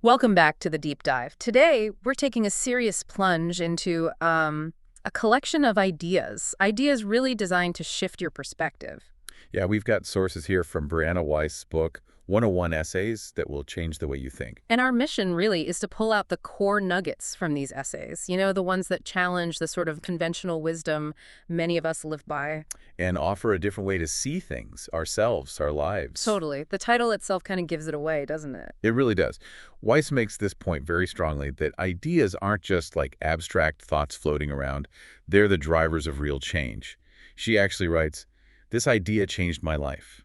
Welcome back to the deep dive. Today, we're taking a serious plunge into a collection of ideas really designed to shift your perspective. Yeah, we've got sources here from Brianna Wiest's book, 101 Essays That Will Change the Way You Think, And our mission really is to pull out the core nuggets from these essays, the ones that challenge the sort of conventional wisdom many of us live by. and offer a different way to see things, ourselves, our lives. Totally. The title itself kind of gives it away, doesn't it? It really does. Weiss makes this point very strongly that ideas aren't just like abstract thoughts floating around. They're the drivers of real change. She actually writes, "This idea changed my life."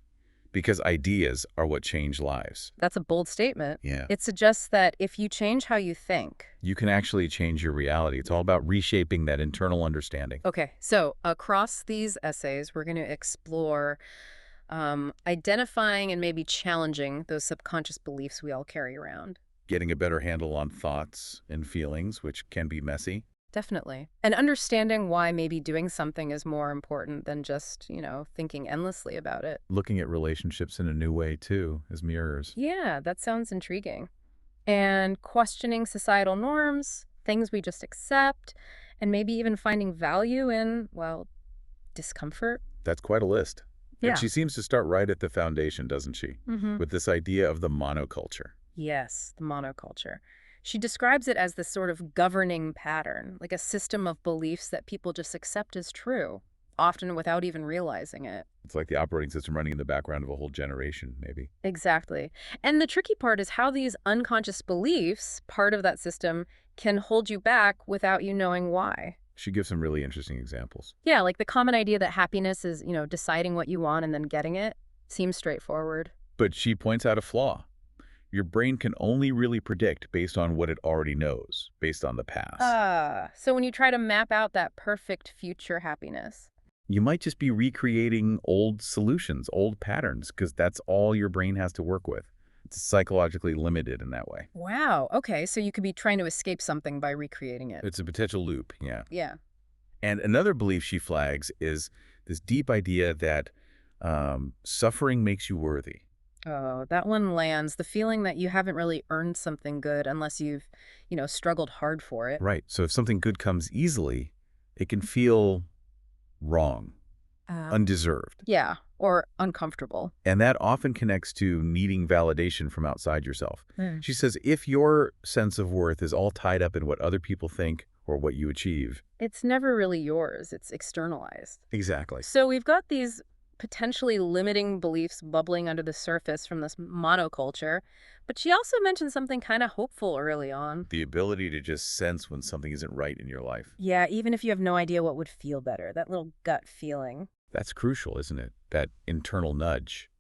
Because ideas are what change lives. That's a bold statement. Yeah. It suggests that if you change how you think. You can actually change your reality. It's all about reshaping that internal understanding. Okay, so across these essays, we're going to explore identifying and maybe challenging those subconscious beliefs we all carry around. Getting a better handle on thoughts and feelings, which can be messy. Definitely. And understanding why maybe doing something is more important than just, thinking endlessly about it. Looking at relationships in a new way, too, as mirrors. Yeah, that sounds intriguing. And questioning societal norms, things we just accept, and maybe even finding value in, well, discomfort. That's quite a list. Yeah. And she seems to start right at the foundation, doesn't she? With this idea of the monoculture. Yes, the monoculture. She describes it as this sort of governing pattern, like a system of beliefs that people just accept as true, often without even realizing it. It's like the operating system running in the background of a whole generation, maybe. Exactly. And the tricky part is how these unconscious beliefs, part of that system, can hold you back without you knowing why. She gives some really interesting examples. Yeah, like the common idea that happiness is, deciding what you want and then getting it seems straightforward. But she points out a flaw. Your brain can only really predict based on what it already knows, based on the past. So when you try to map out that perfect future happiness. You might just be recreating old solutions, old patterns, because that's all your brain has to work with. It's psychologically limited in that way. Wow, okay, so you could be trying to escape something by recreating it. It's a potential loop, yeah. Yeah. And another belief she flags is this deep idea that suffering makes you worthy. Oh, that one lands. The feeling that you haven't really earned something good unless you've, struggled hard for it. Right. So if something good comes easily, it can feel wrong, undeserved. Yeah, or uncomfortable. And that often connects to needing validation from outside yourself. She says if your sense of worth is all tied up in what other people think or what you achieve. It's never really yours. It's externalized. Exactly. So we've got these potentially limiting beliefs bubbling under the surface from this monoculture, but she also mentioned something kind of hopeful early on. The ability to just sense when something isn't right in your life. Yeah, even if you have no idea what would feel better, that little gut feeling. That's crucial, isn't it? That internal nudge.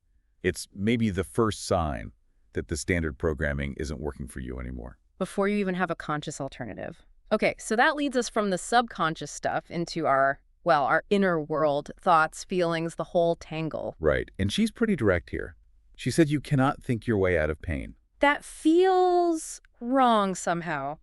It's maybe the first sign that the standard programming isn't working for you anymore. Before you even have a conscious alternative. Okay, so that leads us from the subconscious stuff into our inner world, thoughts, feelings, the whole tangle. Right. And she's pretty direct here. She said you cannot think your way out of pain. That feels wrong somehow.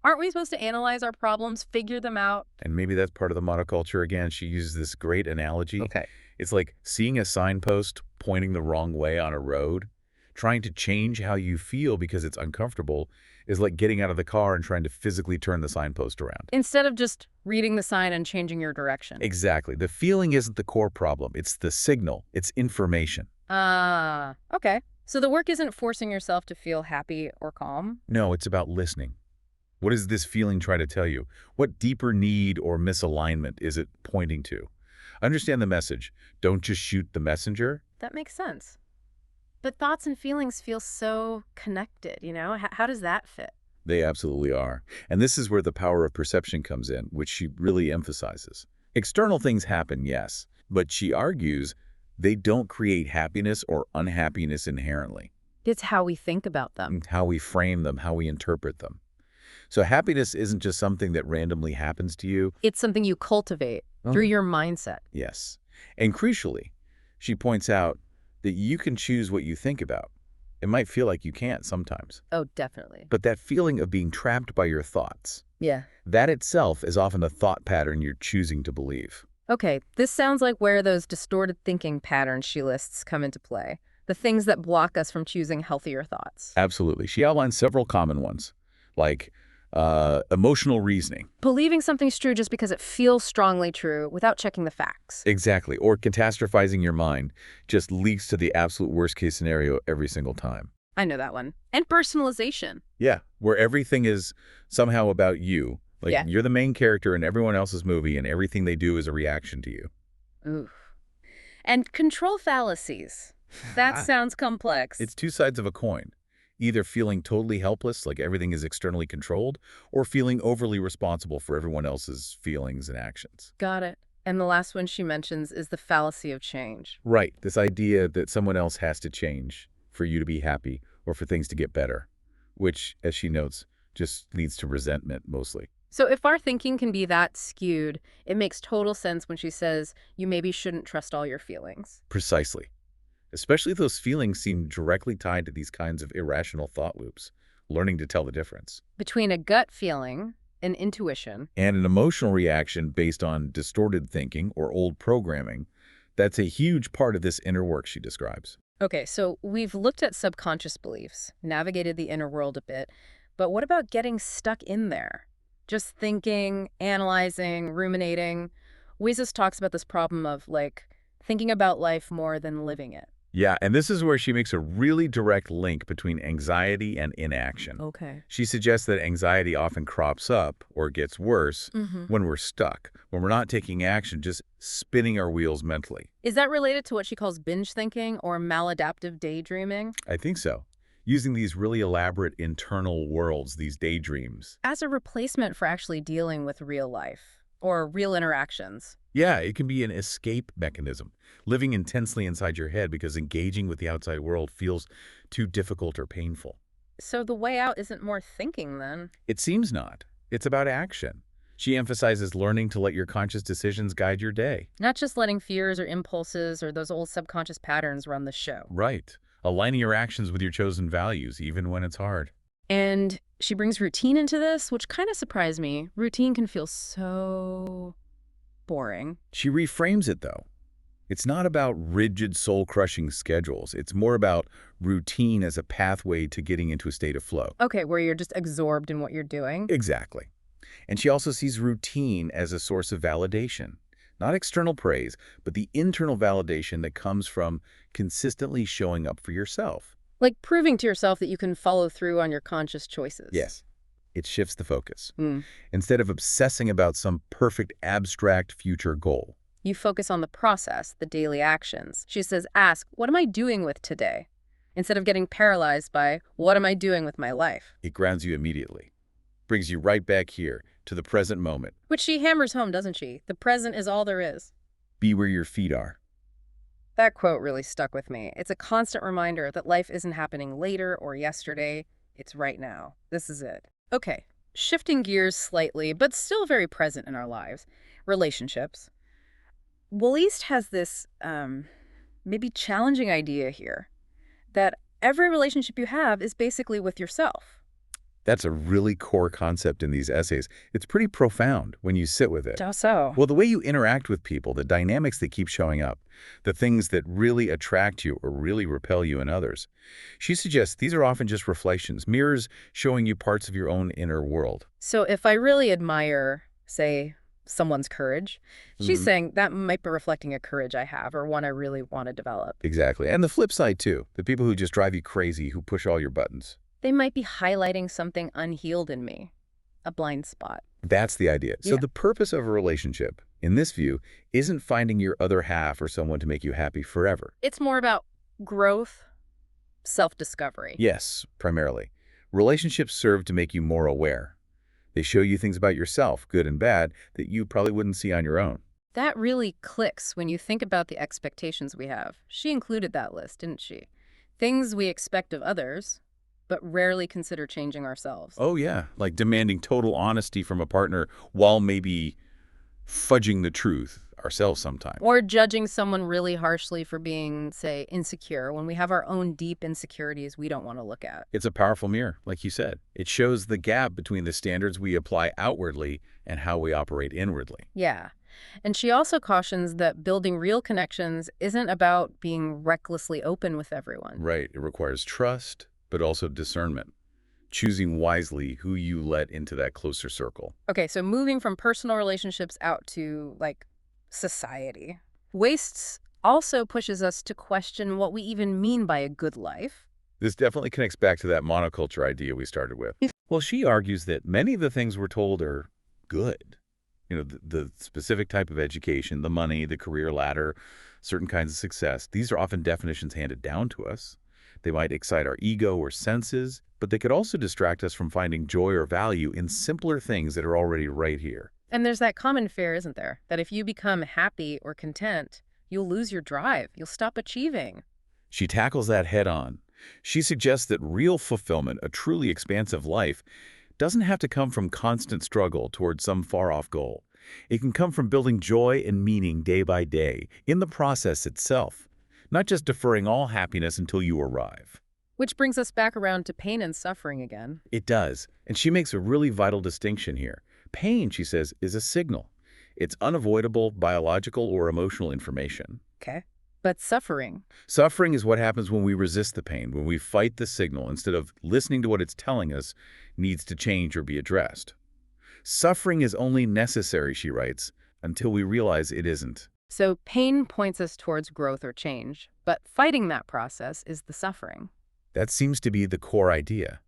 Aren't we supposed to analyze our problems, figure them out? And maybe that's part of the monoculture again. She uses this great analogy. Okay. It's like seeing a signpost pointing the wrong way on a road. Trying to change how you feel because it's uncomfortable is like getting out of the car and trying to physically turn the signpost around. Instead of just reading the sign and changing your direction. Exactly. The feeling isn't the core problem. It's the signal. It's information. Okay. So the work isn't forcing yourself to feel happy or calm? No, it's about listening. What does this feeling try to tell you? What deeper need or misalignment is it pointing to? Understand the message. Don't just shoot the messenger. That makes sense. But thoughts and feelings feel so connected, How does that fit? They absolutely are. And this is where the power of perception comes in, which she really emphasizes. External things happen, yes, but she argues they don't create happiness or unhappiness inherently. It's how we think about them. How we frame them, how we interpret them. So happiness isn't just something that randomly happens to you. It's something you cultivate through your mindset. Yes. And crucially, she points out that you can choose what you think about. It might feel like you can't sometimes. Oh, definitely. But that feeling of being trapped by your thoughts, Yeah. that itself is often a thought pattern you're choosing to believe. Okay, this sounds like where those distorted thinking patterns she lists come into play. the things that block us from choosing healthier thoughts. Absolutely. She outlines several common ones, like emotional reasoning. Believing something's true just because it feels strongly true without checking the facts. Exactly. Or catastrophizing your mind just leads to the absolute worst case scenario every single time. I know that one. And personalization. Yeah, where everything is somehow about you. Like Yeah. you're the main character in everyone else's movie and everything they do is a reaction to you. Ooh. And control fallacies. That sounds complex. It's two sides of a coin. Either feeling totally helpless, like everything is externally controlled, or feeling overly responsible for everyone else's feelings and actions. Got it. And the last one she mentions is the fallacy of change. Right, this idea that someone else has to change for you to be happy or for things to get better, which, as she notes, just leads to resentment mostly. So if our thinking can be that skewed, it makes total sense when she says you maybe shouldn't trust all your feelings. Precisely. Especially if those feelings seem directly tied to these kinds of irrational thought loops, learning to tell the difference. Between a gut feeling and intuition. And an emotional reaction based on distorted thinking or old programming, that's a huge part of this inner work she describes. Okay, so we've looked at subconscious beliefs, navigated the inner world a bit, but what about getting stuck in there? Just thinking, analyzing, ruminating. Wiest talks about this problem of, like, thinking about life more than living it. Yeah, and this is where she makes a really direct link between anxiety and inaction. Okay. She suggests that anxiety often crops up or gets worse when we're stuck, when we're not taking action, just spinning our wheels mentally. Is that related to what she calls binge thinking or maladaptive daydreaming? I think so. Using these really elaborate internal worlds, these daydreams. As a replacement for actually dealing with real life or real interactions. Yeah, it can be an escape mechanism, living intensely inside your head because engaging with the outside world feels too difficult or painful. So the way out isn't more thinking then? It seems not. It's about action. She emphasizes learning to let your conscious decisions guide your day. Not just letting fears or impulses or those old subconscious patterns run the show. Right. Aligning your actions with your chosen values, even when it's hard. And she brings routine into this, which kind of surprised me. Routine can feel so boring. She reframes it, though. It's not about rigid, soul-crushing schedules. It's more about routine as a pathway to getting into a state of flow. Okay, where you're just absorbed in what you're doing. Exactly. And she also sees routine as a source of validation. Not external praise, but the internal validation that comes from consistently showing up for yourself. Like proving to yourself that you can follow through on your conscious choices. Yes. It shifts the focus. Mm. Instead of obsessing about some perfect abstract future goal. You focus on the process, the daily actions. She says, ask, what am I doing with today? Instead of getting paralyzed by, what am I doing with my life? It grounds you immediately. Brings you right back here to the present moment. Which she hammers home, doesn't she? The present is all there is. Be where your feet are. That quote really stuck with me. It's a constant reminder that life isn't happening later or yesterday. It's right now. This is it. Okay, shifting gears slightly, but still very present in our lives. Relationships. Wiest has this maybe challenging idea here that every relationship you have is basically with yourself. That's a really core concept in these essays. It's pretty profound when you sit with it. How so? Well, the way you interact with people, the dynamics that keep showing up, the things that really attract you or really repel you in others. She suggests these are often just reflections, mirrors showing you parts of your own inner world. So if I really admire, say, someone's courage, she's saying that might be reflecting a courage I have or one I really want to develop. Exactly. And the flip side, too. The people who just drive you crazy, who push all your buttons. They might be highlighting something unhealed in me, a blind spot. That's the idea. So Yeah. the purpose of a relationship, in this view, isn't finding your other half or someone to make you happy forever. It's more about growth, self-discovery. Yes, primarily. Relationships serve to make you more aware. They show you things about yourself, good and bad, that you probably wouldn't see on your own. That really clicks when you think about the expectations we have. She included that list, didn't she? Things we expect of others, but rarely consider changing ourselves. Oh, yeah, like demanding total honesty from a partner while maybe fudging the truth ourselves sometimes. Or judging someone really harshly for being, say, insecure when we have our own deep insecurities we don't want to look at. It's a powerful mirror, like you said. It shows the gap between the standards we apply outwardly and how we operate inwardly. Yeah. And she also cautions that building real connections isn't about being recklessly open with everyone. Right. It requires trust, but also discernment, choosing wisely who you let into that closer circle. Okay, so moving from personal relationships out to, like, society. Wastes also pushes us to question what we even mean by a good life. This definitely connects back to that monoculture idea we started with. Well, she argues that many of the things we're told are good. The specific type of education, the money, the career ladder, certain kinds of success, these are often definitions handed down to us. They might excite our ego or senses, but they could also distract us from finding joy or value in simpler things that are already right here. And there's that common fear, isn't there? That if you become happy or content, you'll lose your drive. You'll stop achieving. She tackles that head on. She suggests that real fulfillment, a truly expansive life, doesn't have to come from constant struggle towards some far-off goal. It can come from building joy and meaning day by day, in the process itself, not just deferring all happiness until you arrive. Which brings us back around to pain and suffering again. It does, and she makes a really vital distinction here. Pain, she says, is a signal. It's unavoidable biological or emotional information. Okay. But suffering. Suffering is what happens when we resist the pain, when we fight the signal instead of listening to what it's telling us needs to change or be addressed. Suffering is only necessary, she writes, until we realize it isn't. So pain points us towards growth or change, but fighting that process is the suffering. That seems to be the core idea,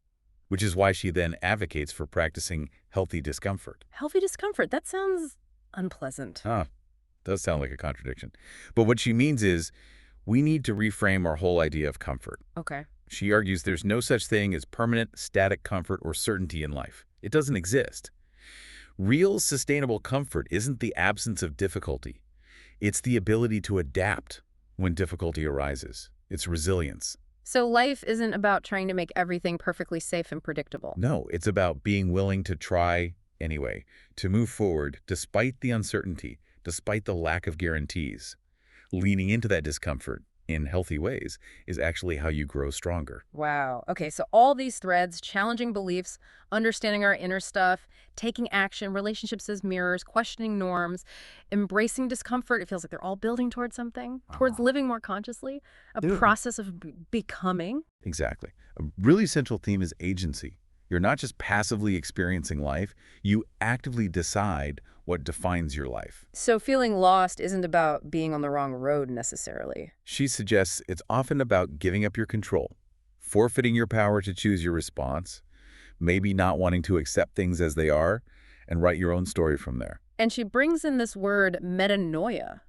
which is why she then advocates for practicing healthy discomfort. Healthy discomfort, that sounds unpleasant. Does sound like a contradiction. But what she means is we need to reframe our whole idea of comfort. Okay. She argues there's no such thing as permanent, static comfort or certainty in life. It doesn't exist. Real, sustainable comfort isn't the absence of difficulty. It's the ability to adapt when difficulty arises. It's resilience. So life isn't about trying to make everything perfectly safe and predictable. No, it's about being willing to try anyway, to move forward despite the uncertainty, despite the lack of guarantees. Leaning into that discomfort in healthy ways is actually how you grow stronger. Wow. Okay, so all these threads, challenging beliefs, understanding our inner stuff, taking action, relationships as mirrors, questioning norms, embracing discomfort, it feels like they're all building towards something, towards living more consciously, a process of becoming. Exactly. A really central theme is agency. You're not just passively experiencing life, you actively decide what defines your life. So feeling lost isn't about being on the wrong road necessarily. She suggests it's often about giving up your control, forfeiting your power to choose your response, maybe not wanting to accept things as they are, and write your own story from there. And she brings in this word metanoia.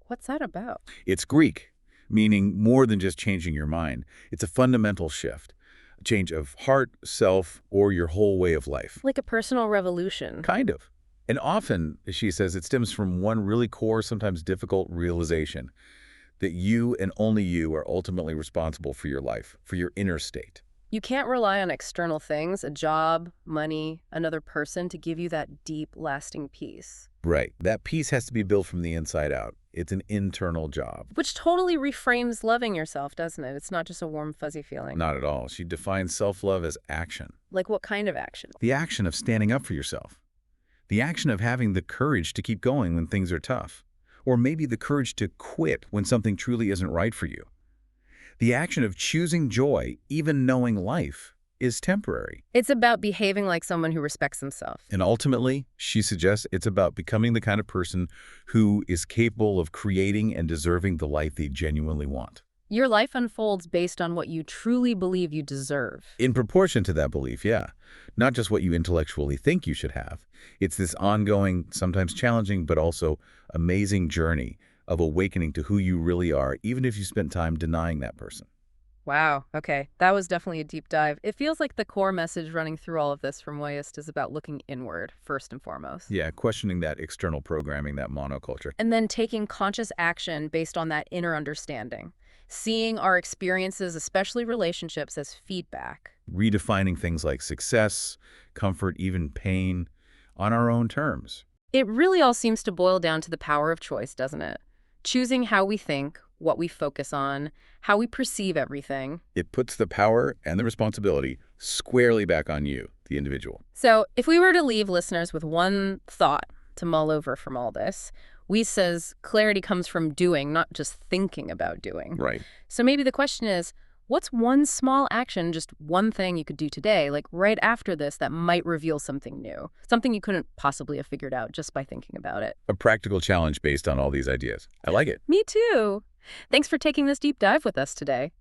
What's that about? It's Greek, meaning more than just changing your mind. It's a fundamental shift, a change of heart, self, or your whole way of life. Like a personal revolution. Kind of. And often, she says, it stems from one really core, sometimes difficult realization that you and only you are ultimately responsible for your life, for your inner state. You can't rely on external things, a job, money, another person to give you that deep, lasting peace. Right. That peace has to be built from the inside out. It's an internal job. Which totally reframes loving yourself, doesn't it? It's not just a warm, fuzzy feeling. Not at all. She defines self-love as action. Like what kind of action? The action of standing up for yourself. The action of having the courage to keep going when things are tough. Or maybe the courage to quit when something truly isn't right for you. The action of choosing joy, even knowing life is temporary. It's about behaving like someone who respects himself. And ultimately, she suggests it's about becoming the kind of person who is capable of creating and deserving the life they genuinely want. Your life unfolds based on what you truly believe you deserve. In proportion to that belief, yeah. Not just what you intellectually think you should have. It's this ongoing, sometimes challenging, but also amazing journey of awakening to who you really are, even if you spent time denying that person. Wow. Okay. That was definitely a deep dive. It feels like the core message running through all of this from Wiest is about looking inward, first and foremost. Yeah, questioning that external programming, that monoculture. And then taking conscious action based on that inner understanding. Seeing our experiences, especially relationships, as feedback. Redefining things like success, comfort, even pain, on our own terms. It really all seems to boil down to the power of choice, doesn't it? Choosing how we think, what we focus on, how we perceive everything. It puts the power and the responsibility squarely back on you, the individual. So if we were to leave listeners with one thought to mull over from all this. Weiss says clarity comes from doing, not just thinking about doing. Right. So maybe the question is, what's one small action, just one thing you could do today, like right after this, that might reveal something new? Something you couldn't possibly have figured out just by thinking about it. A practical challenge based on all these ideas. I like it. Me too. Thanks for taking this deep dive with us today.